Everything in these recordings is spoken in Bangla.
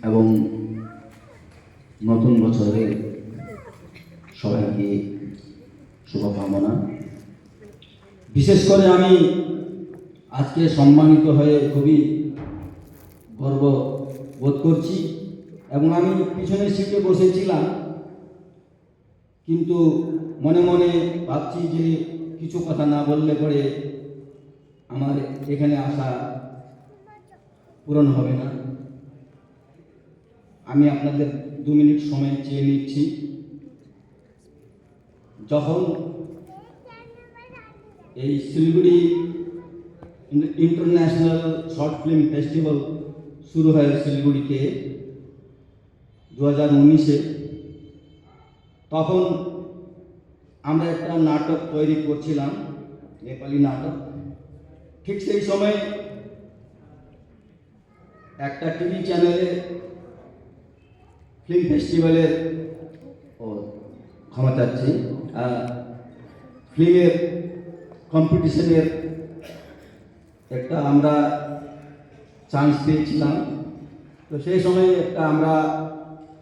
এবং নতুন বছরে সবাইকে শুভকামনা। বিশেষ করে আমি আজকে সম্মানিত হয়ে খুবই গর্ব বোধ করছি এবং আমি পিছনের সিটে বসেছিলাম, কিন্তু মনে মনে ভাবছি যে কিছু কথা না বললে পরে আমার এখানে আসা পূরণ হবে না। আমি আপনাদের 2 মিনিট সময় চেয়ে নিচ্ছি। যখন এই Siliguri international short film festival শুরু হয় শিলিগুড়িতে 2019-এ, তখন আমরা একটা নাটক তৈরি করছিলাম, নেপালি নাটক। ঠিক সেই সময় একটা টিভি চ্যানেলে ফিল্ম ফেস্টিভ্যালের ক্ষমা চাচ্ছি ফিল্মের কম্পিটিশনের একটা আমরা চান্স পেয়েছিলাম। তো সেই সময় একটা আমরা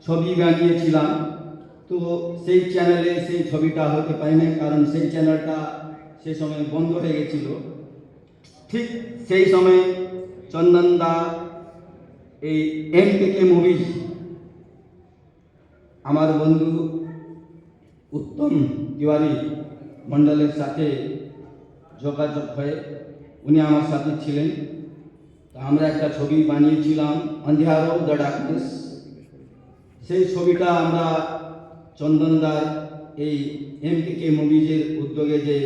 ছবি বানিয়েছিলাম। তো সেই চ্যানেলে সেই ছবিটা হতে পারেনি, কারণ সেই চ্যানেলটা সেই সময় বন্ধ হয়ে গেছিল। ঠিক সেই সময় চন্দনদা এই MKK মুভিজ, আমার বন্ধু উত্তম তিওয়ারি মণ্ডলের সাথে যোগাযোগ হয়ে উনি আমার সাথে ছিলেন। তো আমরা একটা ছবি বানিয়েছিলাম, অন্ধিয়ারো দ্য ডার্কনেস। সেই ছবিটা আমরা চন্দনদার এই MKK মুভিজের উদ্যোগে যে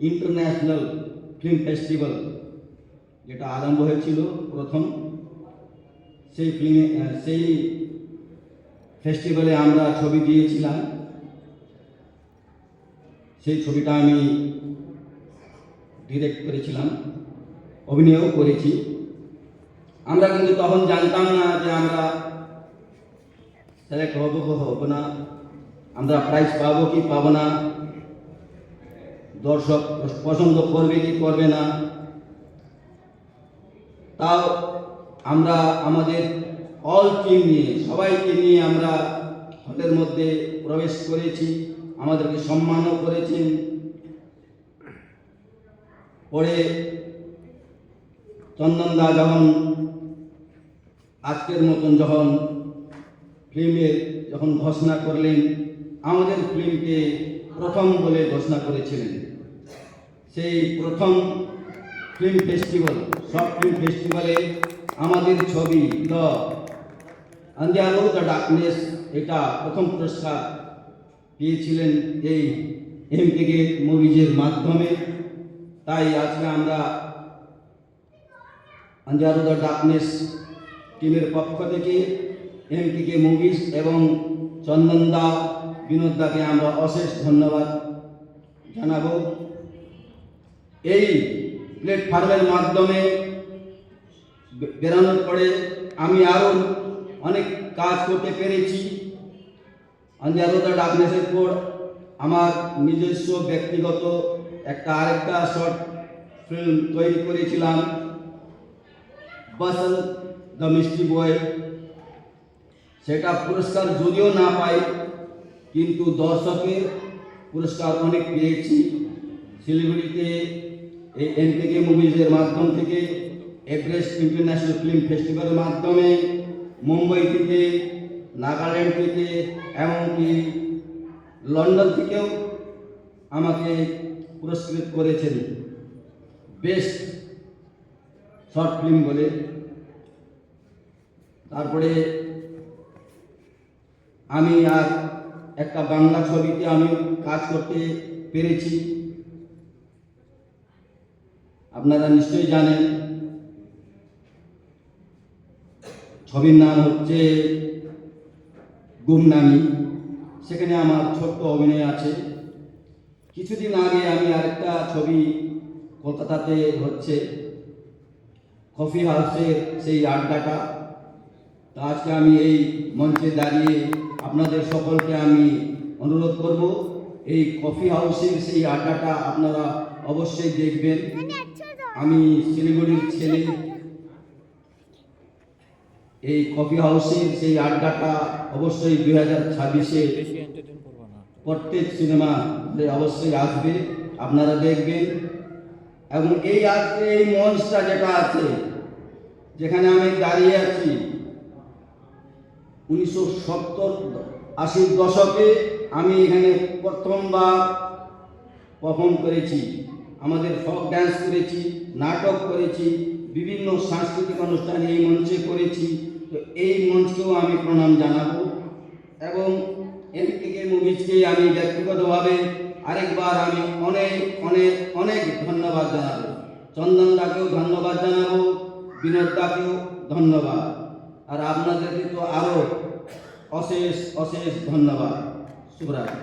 ইন্টারন্যাশনাল ফিল্ম ফেস্টিভ্যাল যেটা আরম্ভ হয়েছিল প্রথম, সেই ফেস্টিভ্যালে আমরা ছবি দিয়েছিলাম। সেই ছবিটা আমি ডিরেক্ট করেছিলাম, অভিনয়ও করেছি। আমরা কিন্তু তখন জানতাম না যে আমরা সিলেক্ট হব কি হব না, আমরা প্রাইজ পাবো কি পাবো না, দর্শক পছন্দ করবে কি করবে না। তাও আমরা আমাদের অল টিম নিয়ে, সবাইকে নিয়ে আমরা হলের মধ্যে প্রবেশ করেছি, আমাদেরকে সম্মানও করেছেন। পরে চন্দনদা যখন আজকের মতন যখন ফিল্মের যখন ঘোষণা করলেন, আমাদের ফিল্মকে প্রথম বলে ঘোষণা করেছিলেন। সেই প্রথম ফিল্ম ফেস্টিভ্যাল, শর্ট ফিল্ম ফেস্টিভ্যালে আমাদের ছবি দ্য অন্ধিয়ারো দ্য ডার্কনেস, এটা প্রথম পুরস্কার পেয়েছিলেন এই MKK মুভিজের মাধ্যমে। তাই আজকে আমরা অন্ধিয়ারো দ্য ডার্কনেস টিমের পক্ষ থেকে MKK মুভিজ এবং চন্দনদা, বিনোদদাকে আমরা অশেষ ধন্যবাদ জানাবো। এই প্ল্যাটফর্মের মাধ্যমে বেরোনোর পরে আমি আরও অনেক কাজ করতে পেরেছি। অন্ধিয়ারো দ্য ডার্কনেসের পর আমার নিজস্ব ব্যক্তিগত আরেকটা শর্ট ফিল্ম তৈরি করেছিলাম, বাসল দ্য মিস্ট্রি বয়। সেটা পুরস্কার যদিও না পাই, কিন্তু দর্শকের পুরস্কার অনেক পেয়েছি। শিলিগুড়িতে এই MKK মুভিজের মাধ্যম থেকে, এভারেস্ট ইন্টারন্যাশনাল ফিল্ম ফেস্টিভ্যালের মাধ্যমে, মুম্বাই থেকে, নাগাল্যান্ড থেকে, এমনকি লন্ডন থেকেও আমাকে পুরস্কৃত করেছেন বেস্ট শর্ট ফিল্ম বলে। তারপরে আমি আর একটা বাংলা ছবিতে আমি কাজ করতে পেরেছি। আপনারা নিশ্চয়ই জানেন, ছবির নাম হচ্ছে গুমনামি। সেখানে আমার ছোট্ট অভিনয় আছে। কিছুদিন আগে আমি আরেকটা ছবি কলকাতাতে হচ্ছে, কফি হাউসের সেই আড্ডাটা। তা আজকে আমি এই মঞ্চে দাঁড়িয়ে আপনাদের সকলকে আমি অনুরোধ করব, এই কফি হাউসের সেই আড্ডাটা আপনারা অবশ্যই দেখবেন। আমি শিলিগুড়ির ছেলে, এই কফি হাউসের সেই আড্ডাটা অবশ্যই 2026-এ প্রত্যেক সিনেমা অবশ্যই আসবে, আপনারা দেখবেন। এবং এই আজকে এই মঞ্চটা যেটা আছে, যেখানে আমি দাঁড়িয়ে আছি, 1970-80 দশকে আমি এখানে প্রথমবার পারফর্ম করেছি। আমাদের ফক ডান্স করেছি, নাটক করেছি, বিভিন্ন সাংস্কৃতিক অনুষ্ঠান এই মঞ্চে করেছি। তো এই মঞ্চকেও আমি প্রণাম জানাবো এবং এনকে মুভিজকে আমি ব্যক্তিগতভাবে আরেকবার আমি অনেক অনেক অনেক ধন্যবাদ জানাবো। চন্দনদাকেও ধন্যবাদ জানাবো, বিনোদদাকেও ধন্যবাদ, আর আপনাদেরকে তো আরও অশেষ অশেষ ধন্যবাদ। শুভরাত্রি।